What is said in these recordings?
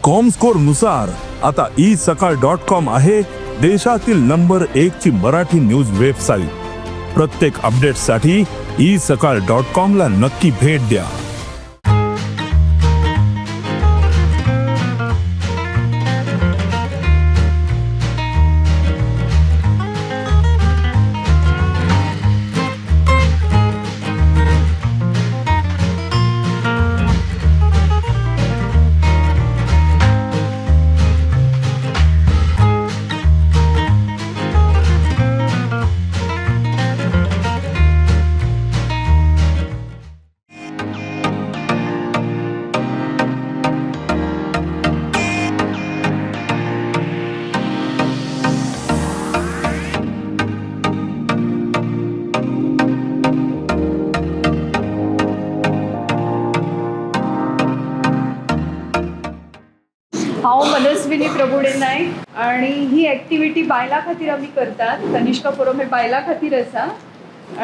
Comscore नुसार आता isakal.com आहे देशातील नंबर 1 ची मराठी न्यूज वेबसाईट। प्रत्येक अपडेटसाठी isakal.com ला नक्की भेट द्या। हांव मनस्विनी प्रभुदेसाई नायक आणि ही ॲक्टिव्हिटी बायलां खातीर आमी करतात। कनिष्का फोरम हे बायलां खातीर आसा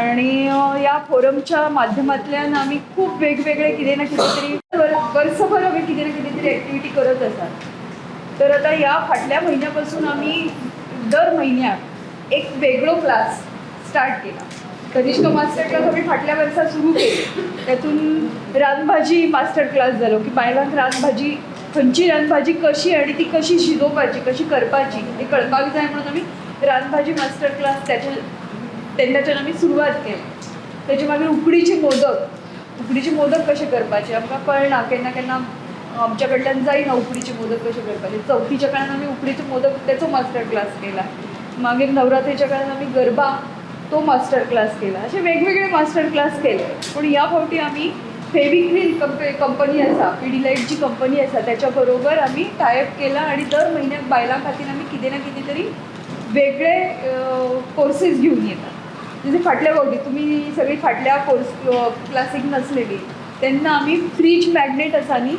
आणि ह्या फोरमच्या माध्यमांतल्यान आमी खूब वेगवेगळे कितें ना कितें तरी वर्सभर आमी कितें ना कितें तरी ॲक्टिव्हिटी करत आसात। तर आता ह्या फाटल्या म्हयन्यापासून आमी दर म्हयन्याक एक वेगळो क्लास स्टार्ट केला। कनिष्का मास्टर क्लास आमी फाटल्या वर्सा सुरू केली। तातूंत रानभाजी मास्टर क्लास जालो की बायलांक रानभाजी खंयची रानभाजी कशी आणि ती कशी शिजोवपाची कशी करपाची हे कळपाक जाय म्हणून आमी रानभाजी मास्टर क्लास तेन्नाच्यान आमी सुरवात केली। तेचे मागीर उकडीचे मोदक कशे करपाचे आमकां कळना, केन्ना केन्ना आमच्या कडल्यान जायना उकडीचे मोदक कशे करपाचे। चवथीच्या काळान आमी उकडीचे मोदक तेचो मास्टर क्लास केला। मागीर नवरात्रीच्या काळान आमी गरबा तो मास्टर क्लास केला। असे वेगवेगळे मास्टर क्लास केले। पण ह्या फावटी आमी फेविक्रिल कंपनी आसा, पिडिलाइटची कंपनी आसा, त्याच्या बरोबर आमी टायअप केला आणि दर म्हयन्याक बायलां खातीर आमी कितें ना कितें तरी वेगळे कोर्सीस घेवन येतात। जशें फाटल्या फावटी तुमी सगळीं फाटल्या क्लासीक नसलेली तेन्ना आमी फ्रीज मॅग्नेट आसा न्ही,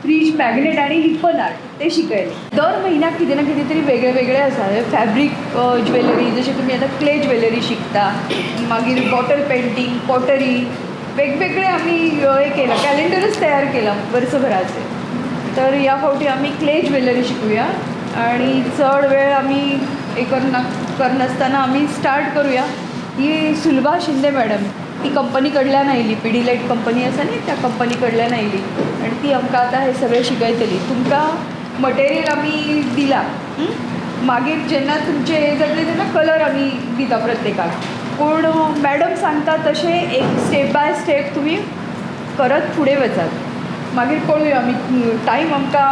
फ्रीज मॅग्नेट आणि लिपन आर्ट ते शिकयले। दर म्हयन्याक कितें ना कितें तरी वेगळे वेगळे आसा। फॅब्रीक ज्वेलरी जशें तुमी आतां क्ले ज्वेलरी शिकता, मागीर बॉटल पेंटींग, पॉटरी, वेगवेगळे आमी हे केलं, कॅलेंडरच तयार केला वर्षभराचे। तर ह्या फावटी आमी क्ले ज्वेलरी शिकूया आणि चड वेळ आमी हे करनासतना आमी स्टार्ट करूया। ही सुलभा शिंदे मॅडम ती कंपनी कडल्यान आयली, पिडिलाइट कंपनी आसा न्ही त्या कंपनी कडल्यान आयली आणि ती आमकां आतां हे सगळें शिकयतली। तुमकां मटेरियल आमी दिला, मागीर जेन्ना तुमचे हे जातले तेन्ना कलर आमी दिता प्रत्येकाक। पूण मॅडम सांगता तशें एक स्टेप बाय स्टेप तुमी करत फुडें वचात। मागीर पळोवया आमी टायम आमकां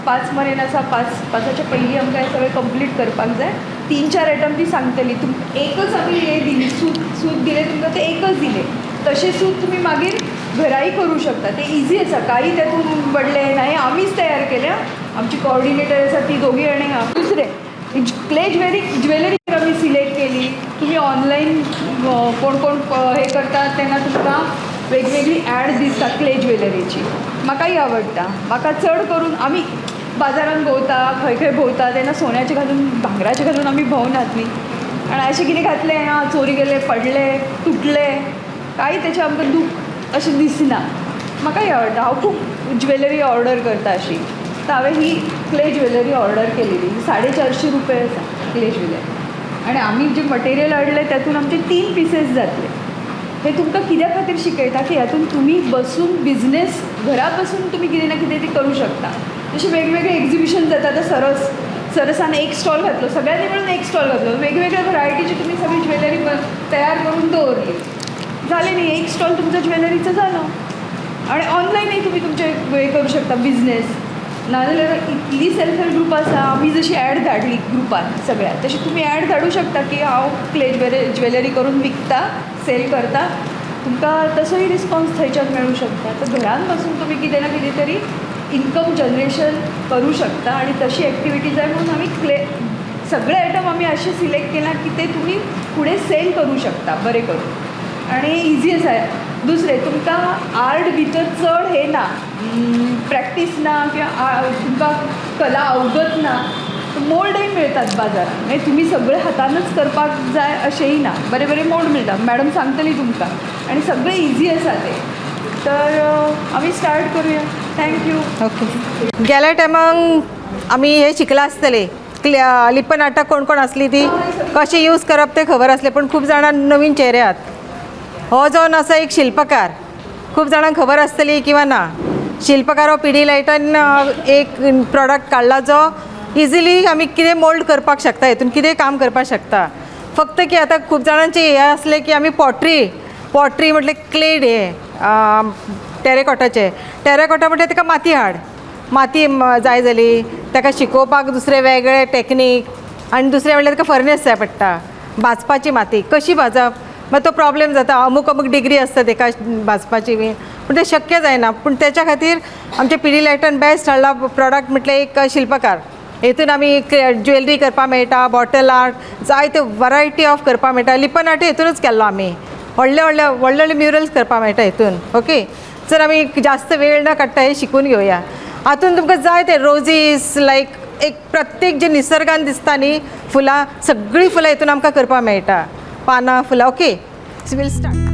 पांच मेरेन आसा, पांचाच्या पयलीं आमकां हें सगळें कंप्लीट करपाक जाय। 3-4 एटम ती सांगतली। एकच आमी हे दिली सूत दिले तुमकां, ते एकच दिले तशें सूत तुमी मागीर घराय करूं शकता। ते इजी आसा, काही तातूंत व्हडलें नाही, आमीच तयार केलें। आमची कोऑर्डिनेटर आसा ती दोगी जाणी आहा। दुसरें क्ले ज्वेलरी आमी सिलेक्ट केली। तुम्ही ऑनलाईन कोण हे करतात तेन्ना तुमकां वेगवेगळी ॲड दिसता क्ले ज्वेलरीची। म्हाकाय आवडटा। म्हाका चड करून आमी बाजारान भोंवता, खंय खंय भोंवता तेन्ना सोन्याचे घालून भांगराचे घालून आमी भोंवनात न्ही। आनी अशें कितें घातलें चोरी गेले, पडले, तुटले, कांय तेचें आमकां दूख अशें दिसना। म्हाकाय आवडटा, हांव खूब ज्वेलरी ऑर्डर करता अशी। तर हांवें ही क्ले ज्वेलरी ऑर्डर केलेली। 450 रुपये आसा क्ले ज्वेलरी आणि आमी जे मटेरियल हाडलें तातूंत आमचे 3 पीसेस जातले। हे तुमकां कित्या खातीर शिकयता की हातूंत तुमी बसून बिझनेस घरा बसून तुमी कितें ना कितें ते करूं शकता। जशें वेगवेगळे एक्झिबिशन जाता, आतां सरसान एक स्टॉल घातलो, सगळ्यांनी मिळून एक स्टॉल घातलो, वेगवेगळ्या व्हरायटीची तुमी सगळी ज्वेलरी तयार करून दवरली, जालें न्ही, एक स्टॉल तुमचा ज्वेलरीचा जालो। आणि ऑनलायनय तुमी तुमचे हे करूं शकता बिझनेस। नाजाल्यार इतली सेल्फ हेल्प ग्रुप आसा, आमी जशी ॲड धाडली ग्रुपान सगळ्या तशी तुमी ॲड धाडूं शकता की हांव क्ले ज्वेलरी करून विकता, सेल करता, तुमकां तसोय रिस्पॉन्स थंयच्यान मेळूं शकता। तर घरान बसून तुमी कितें ना कितें तरी इन्कम जनरेशन करूं शकता आणि तशी ॲक्टिव्हिटी जाय म्हणून आमी सगळे आयटम आमी अशें सिलेक्ट केला की ते तुमी फुडें सेल करूं शकता बरें करून आणि इजी आसा। दुसरें तुमकां आर्ट भितर चड हे ना, प्रॅक्टीस ना किंवा तुमकां कला अवगत ना, मोल्डय मिळतात बाजारात। म्हणजे तुम्ही सगळे हातानच करपाक जाय अशेंय ना, बरे बरे मोल्ड मिळतात, मॅडम सांगतली तुमकां आणि सगळें इजी आसा ते। तर आम्ही स्टार्ट करूया. थँक्यू. ओके. गेल्या टायमाक आमी हे शिकला आसतले लिप्प नाटक कोण कोण असली ती कशी यूज करप ते खबर असले, पण खूप जाणां नवीन चेहरे आहात. हो जावन आसा एक शिल्पकार, खूप जाणांक खबर आसतली किंवा ना. शिल्पकार हो पिडीलायटान एक प्रॉडक्ट काडला जो इजिली आमी कितें मोल्ड करपाक शकता, हितून कितें काम करपाक शकता. फक्त की आतां खूप जाणांचे हे आसले की आमी पॉट्री म्हटल्यार क्लेड हे टेरेकोटा म्हटल्यार ताका माती हाड, माती जाय जाली, ताका शिकोवपाक दुसरे वेगळे टॅक्नीक, आनी दुसरें म्हणल्यार ताका फर्नेस जाय पडटा भाजपाची माती कशी भाजप. मागीर तो प्रॉब्लेम जाता, अमूक ज्डिग्री आसता ताका भाजपाची बी, पूण तें शक्य जायना. पूण तेच्या खातीर आमच्या पिडीलायटान बेस्ट हाडला प्रॉडक्ट म्हटल्यार एक शिल्पकार. हेतून आमी ज्वेलरी करपाक मेळटा, बॉटल आर्ट, जायते वरायटी ऑफ करपाक मेळटा. लिप्पन आर्ट हेतूनच केल्लो आमी, व्हडले म्युरल्स करपाक मेळटा हेतून. ओके. जर आमी जास्त वेळ न काडटा हे शिकून घेवया. हातून तुमकां जाय ते रोजीस लायक एक प्रत्येक जे निसर्गान दिसता न्ही फुलां, सगळीं फुलां हेतून आमकां करपाक मेळटा, पानां फुलां. Okay. So we'll start.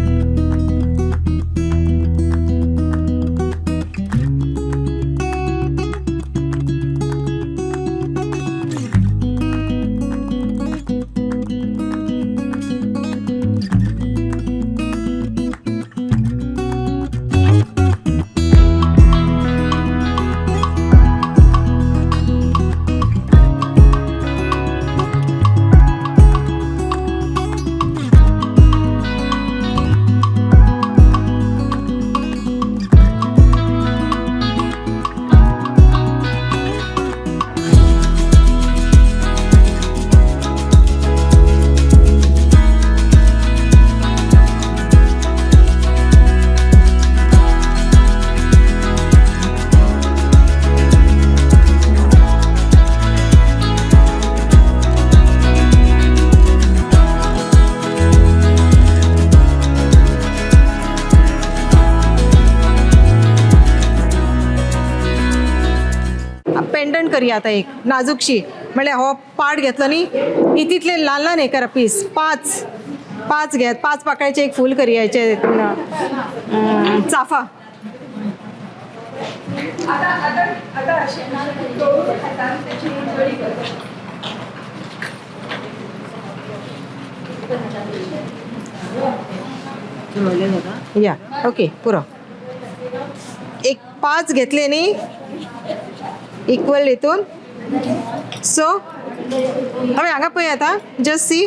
Pendant करूया आतां एक नाजूकशी, म्हळ्यार हो पार्ट घेतलो न्ही, इतले ल्हान ल्हान हे करा पीस, पांच घेत, 5 पाकळ्याचे एक फूल करूया हेचे चाफा. या ओके. पुरो एक 5 घेतले न्ही इक्वल हितून. सो हांवें हांगा पळय आतां जस्ट सी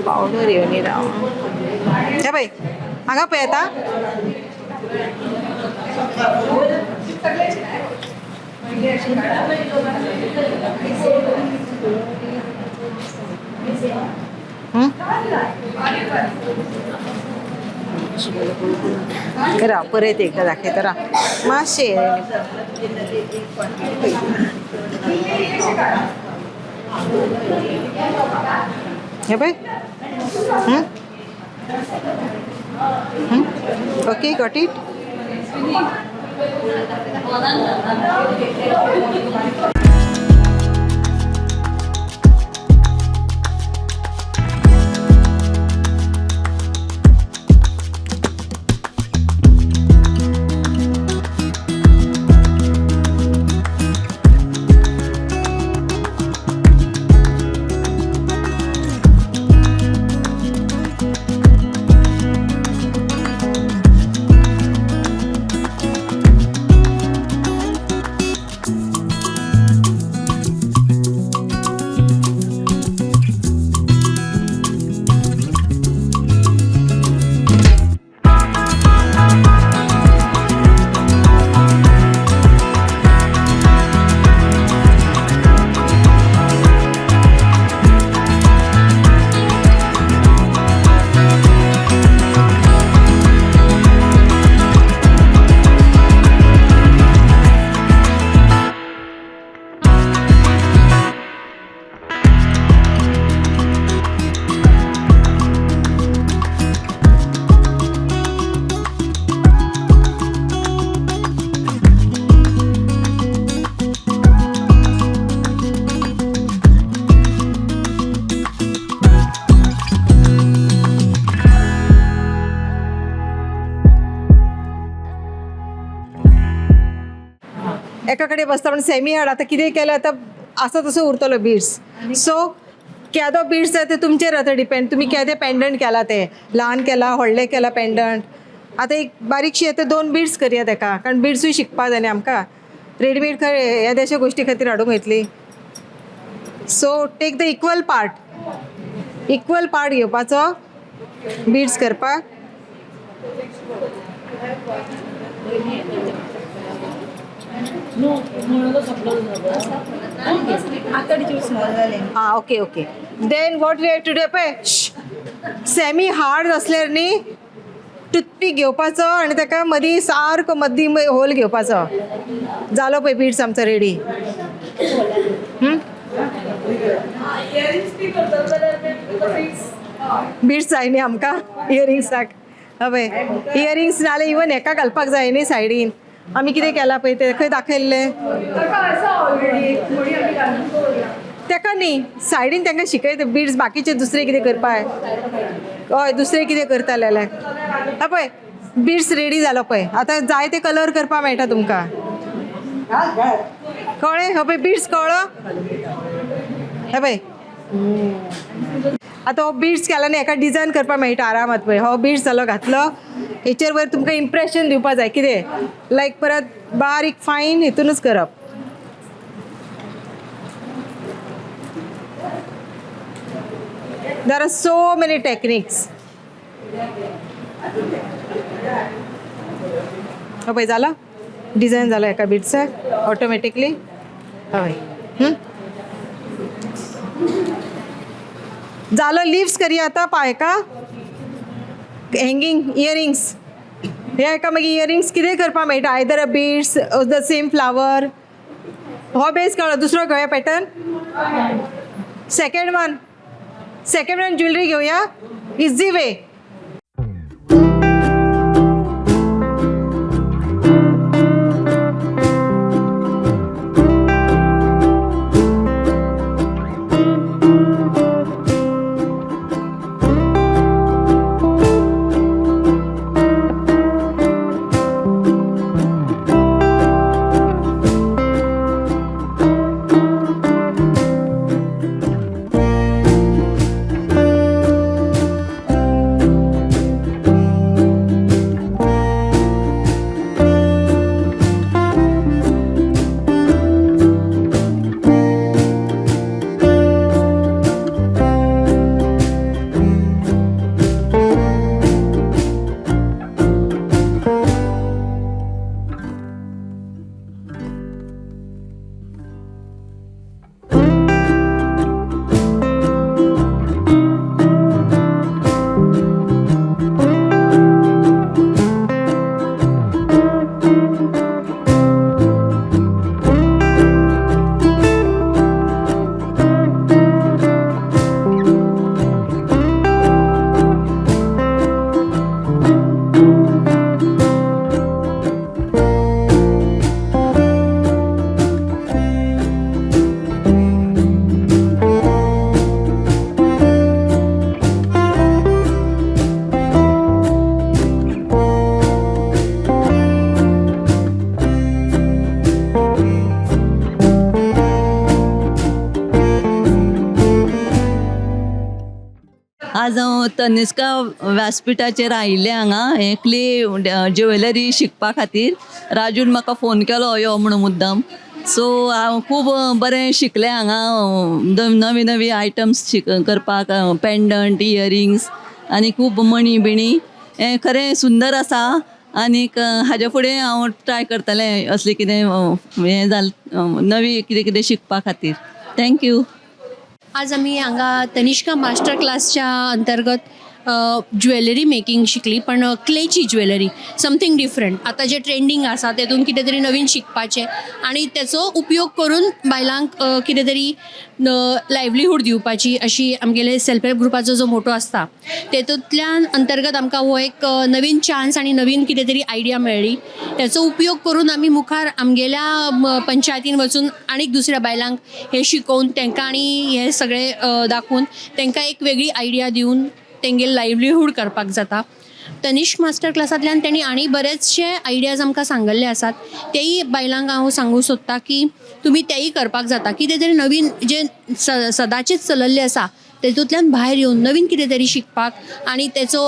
पावडर येवन राव हे पळय हांगा पळय आतां राव परत एकदा दाखयता राव मातशें हे पळय. Okay got it. एका कडेन बसता पण सेमी हाड आतां कितें केलें आतां आसा तसो उरतलो बिड्स. सो केदो बिड्स जाय ते तुमचेर आतां डिपेंड, तुमी केदें पेंडंट केला ते ल्हान केला व्हडलें केला पेंडंट. आतां एक बारीकशी आतां 2 बिड्स करया ताका, कारण बिड्सूय शिकपा जाय न्ही आमकां. रेडीमेड खंय हे अशा गोश्टी खातीर हाडूंक येतली. So take the equal part घेवपाचो बिड्स करपाक. आं okay okay. Then what we have to do पळय, सेमी हार्ड असल्यार न्ही टूथपीक घेवपाचो आनी ताका मदीं सारको मदीं होल घेवपाचो. जालो पळय बिड्स आमचो रेडी. बिड्स जाय न्ही आमकां इयरिंग्साक. हय इयरिंग्स नाल्यार इवन हेका घालपाक जाय न्ही सायडीन. आमी कितें केलां पळय ते खंय दाखयल्लें ताका न्ही सायडीन तांकां शिकयता बिड्स बाकीचे दुसरे कितें करपाक. हय दुसरे कितें करताले जाल्यार हा पळय बिड्स रेडी जालो पळय. आतां जाय ते कलर करपाक मेळटा तुमकां. कळ्ळें? हो पळय बिड्स कळ्ळो. हे पळय आतां हो बिड्स केला न्ही हेका डिजायन करपाक मेळटा आरामात. पळय हो बिड्स जालो घातलो, हेचेर वयर तुमकां इम्प्रेशन दिवपाक जाय कितें लायक परत बारीक फायन हितूनच करप. There are so many techniques. हो पळय जाला डिझायन जालो एका बिड्साक ऑटोमॅटिकली. हय जालो. लिव्स करी आतां पायका हँगींग इयरिंग्स. हे एका मागीर इयरिंग्स कितें करपाक मेळटा either a beads the same flower. हो बेस कळ्ळो. दुसरो घेवया पॅटर्न. सेकंड वन ज्वेलरी घेवया. Easy way. आज हांव तनिष्का व्यासपीठाचेर आयिल्लें हांगा हे क्ले ज्वेलरी शिकपा खातीर. राजून म्हाका फोन केलो यो म्हणून मुद्दाम. सो हांव खूब बरें शिकलें हांगा. नवी नवी आयटम्स करपाक पेंडंट इयरिंग्स आनी खूब मणी बिणी. हें खरें सुंदर आसा. आनीक हाजे फुडें हांव ट्राय करतलें असलें कितें हें नवी कितें कितें शिकपा खातीर. थँक्यू. आज आम्ही हांगा तनिष्का मास्टर क्लासच्या अंतर्गत ज्वेलरी मेकिंग शिकली, पण क्लेची ज्वेलरी समथींग डिफरंट. आता जे ट्रेंडिंग आसा तेतून कितें तरी नवीन शिकपाचें आनी तेचो उपयोग करून बायलांक कितें तरी लायव्हलीहूड दिवपाची अशी आमगेले सेल्फ हेल्प ग्रुपाचो जो मोटो आसता तेतूंतल्यान अंतर्गत आमकां हो एक नवीन चान्स आनी नवीन कितें तरी आयडिया मेळ्ळी. तेचो उपयोग करून आमी मुखार आमगेल्या पंचायतीन वचून आनीक दुसऱ्या बायलांक हे शिकोवन तांकां आनी हे सगळें दाखोवन तांकां एक वेगळी आयडिया दिवन तेंगेल लायव्हलीहूड करपाक जाता. तनिष्क मास्टर क्लासांतल्यान तेणी आनी बरेचशे आयडियाज आमकां सांगल्ले आसात. तेय बायलांक हांव सांगूं सोदतां की तुमी तेय करपाक जाता. कितें तरी नवीन जे सदांचेच चलल्लें आसा तेतूंतल्यान भायर येवन नवीन कितें तरी शिकपाक आनी तेचो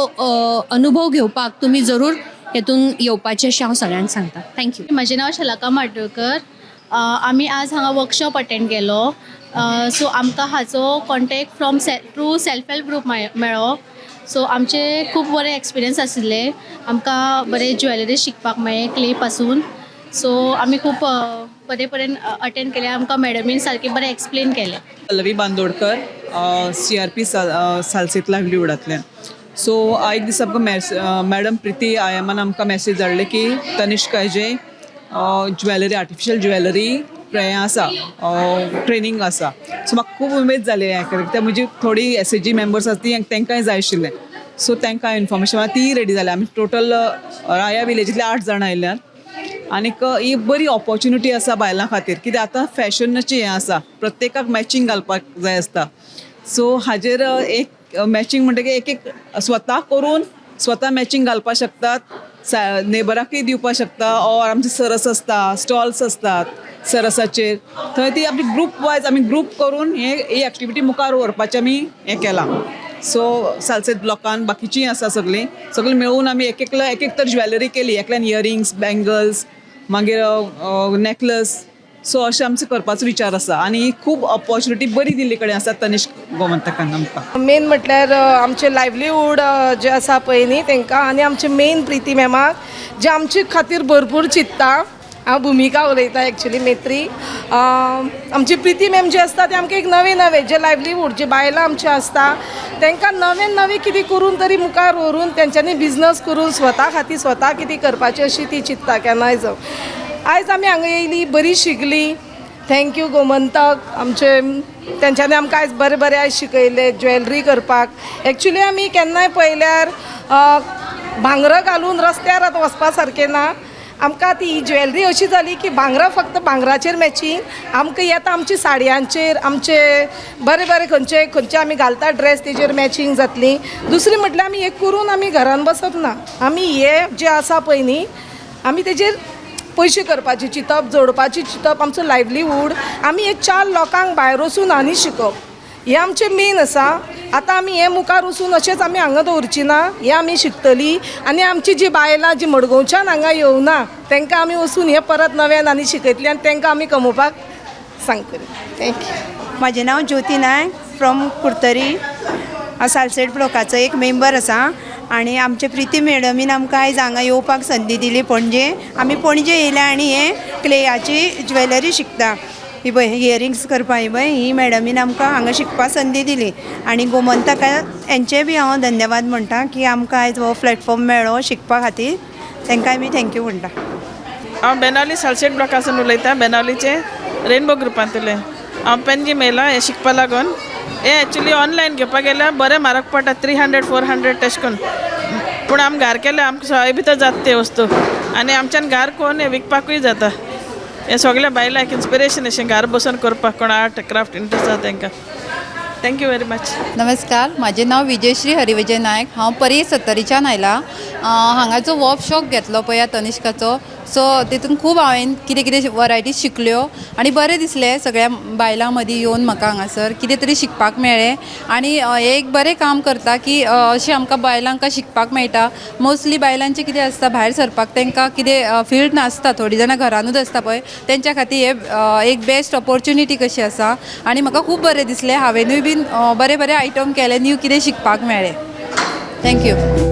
अनुभव घेवपाक तुमी जरूर हेतून येवपाचें अशें हांव सगळ्यांक सांगता. थँक्यू. म्हजें नांव शलाका माटोळकर. आमी आज हांगा वर्कशॉप अटेंड केलो. सो आमकां हाचो contact from through self help group मेळ्ळो. सो आमचे खूब बरे एक्सपिरियन्स आशिल्ले. आमकां बरे ज्वेलरी शिकपाक मेळ्ळें क्ले पासून. सो आमी खूब बरे परेन अटेंड केलें. आमकां मॅडमीन सारकें बरें एक्सप्लेन केलें. पल्लवी बांदोडकर, CRP सालसेत लायव्हलीवुडांतल्यान. सो एक दीस आमकां मॅडम प्रिती आयमान आमकां मॅसेज धाडले की तनिष्क हेजें ज्वेलरी आर्टिफिशियल ज्वेलरी हें आसा ट्रेनींग आसा. सो म्हाका खूब उमेद जाली हें कित्याक म्हजी थोडी SHG मेंबर्स आसा ती तांकांय जाय आशिल्लें. सो तांकां इन्फॉर्मेशन ती रेडी जाल्या. आमी टोटल राया विलेजींतले 8 जाणां आयल्यात. आनीक ही बरी ऑपॉर्च्युनिटी आसा बायलां खातीर कित्याक आतां फॅशनाचें हें आसा प्रत्येकाक मॅचिंग घालपाक जाय आसता. सो हाजेर एक मॅचिंग म्हणटकीर एक स्वता करून स्वता मॅचिंग घालपाक शकतात. नेबराकय दिवपाक शकता. ऑर आमचे सरस आसता स्टॉल्स असतात सरसाचेर थंय ती आमी ग्रूप वायज आमी ग्रूप करून ही एक्टिविटी मुखार व्हरपाचें आमी हें केलां. सो सालसेत ब्लॉकान बाकीचीं आसा सगळीं मेळून आमी एक तर ज्वेलरी केली. एकल्यान इयरिंग्स बँगल्स मागीर नेकलस. सो अशें आमचो करपाचो विचार आसा आनी खूब ऑपॉर्च्युनिटी बरी दिल्ली कडेन आसा तनिष्क गोमंतकान आमकां. मेन म्हटल्यार आमचे लायव्हलीहूड जे आसा पळय न्ही तांकां आनी आमचे मेन प्रिती मॅमाक जे आमचे खातीर भरपूर चिंतता. हांव भुमिका उलयतां एक्चुली मेत्री. आमची प्रिती मॅम जे आसता ते आमकां एक नवे जे लायव्हलीहूड जे बायलां आमचे आसता तांकां नवे कितें करून तरी मुखार व्हरून तेंच्यांनी बिझनस करून स्वता खातीर स्वता कितें करपाचें अशी ती चिंतता केन्नाय जावं. आयज आमी हांगा येयली बरी शिकली. थँक्यू गोमंतक आमचे तेंच्यांनी आमकां आयज बरें आयज शिकयलें ज्वेलरी करपाक. एक्चुली आमी केन्नाय पळयल्यार भांगरां घालून रस्त्यार आतां वचपा सारकें ना. आमकां ती ज्वेलरी अशी जाली की भांगरां फक्त भांगराचेर मॅचींग आमकां येता आमची साडयांचेर आमचे बरें खंयचे आमी घालता ड्रेस तेजेर मॅचींग जातली. दुसरी म्हटल्यार आमी एक करून आमी घरान बसप ना. आमी हे जे आसा पळय न्ही आमी तेजेर पयशे करपाची चिंतप जोडपाची चिंतप आमचो लायव्हलीहूड आमी हे 4 लोकांक भायर वचून आनी शिकप हें आमचें मेन आसा. आतां आमी हें मुखार वचून अशेंच आमी हांगा दवरची ना. हें आमी शिकतलीं आनी आमची जी बायलां जी मडगांवच्यान हांगा येवना तांकां आमी वचून हें परत नव्यान आनी शिकयतलीं आनी तांकां आमी कमोवपाक सांगतलीं. थँक्यू. म्हजें नांव ज्योती नायक फ्रॉम कुर्तरी. हांव सालसेट ब्लॉकाचो एक मेंबर आसा आनी आमचे प्रिती मॅडमीन आमकां आयज हांगा येवपाक संदी दिली पणजे. आमी पणजे येयल्या आनी हे क्लेयाची ज्वेलरी शिकता. ही पळय इयरिंग्स करपा ही मॅडमीन आमकां हांगा शिकपाक संदी दिली आनी गोमंतका हेंचे बी हांव धन्यवाद म्हणटा की आमकां आयज हो प्लॅटफॉर्म मेळ्ळो शिकपा खातीर. तांकां आमी थँक्यू म्हणटा. हांव बेनावली सालसेट ब्लॉकासून उलयतां. बेनावलीचे रेनबो ग्रुपांतले. हांव पेनजी मेला हें शिकपा लागून. हें एक्चुली ऑनलायन घेवपाक गेल्यार बरें म्हारग पडटा 300-400 तशें करून. पूण आमी घार केले आमकां सवाय भितर जाता ते वस्तू आनी आमच्यान घार कोन्न हें विकपाकूय जाता. हे सगळ्या बायलांक इन्स्पिरेशन अशें घार बसून करपाक कोण आर्ट क्राफ्ट इंट्रस्ट आसा तांकां. Thank you very much. नमस्कार, म्हजें नांव विजयश्री हरिविजय नायक. हांव परी सत्तरीच्यान आयलां. हांगाचो वर्कशॉप घेतलो पळय तनिष्काचो. सो तितून खूब हांवें कितें वरायटी शिकल्यो आनी बरें दिसलें सगळ्या बायलां मदीं येवन म्हाका हांगासर कितें तरी शिकपाक मेळ्ळें. आनी हें एक बरें काम करता की अशें आमकां बायलांक शिकपाक मेळटा. मोस्टली बायलांचें कितें आसता भायर सरपाक तांकां कितें फील्ड नासता. थोडीं जाणां घरानूच आसता पळय तेंच्या खातीर हें एक बेस्ट ऑपॉर्च्युनिटी कशी आसा आनी म्हाका खूब बरें दिसलें. हांवेनूय बीन बरे आयटम केले न्यू कितें शिकपाक मेळ्ळें. थँक्यू.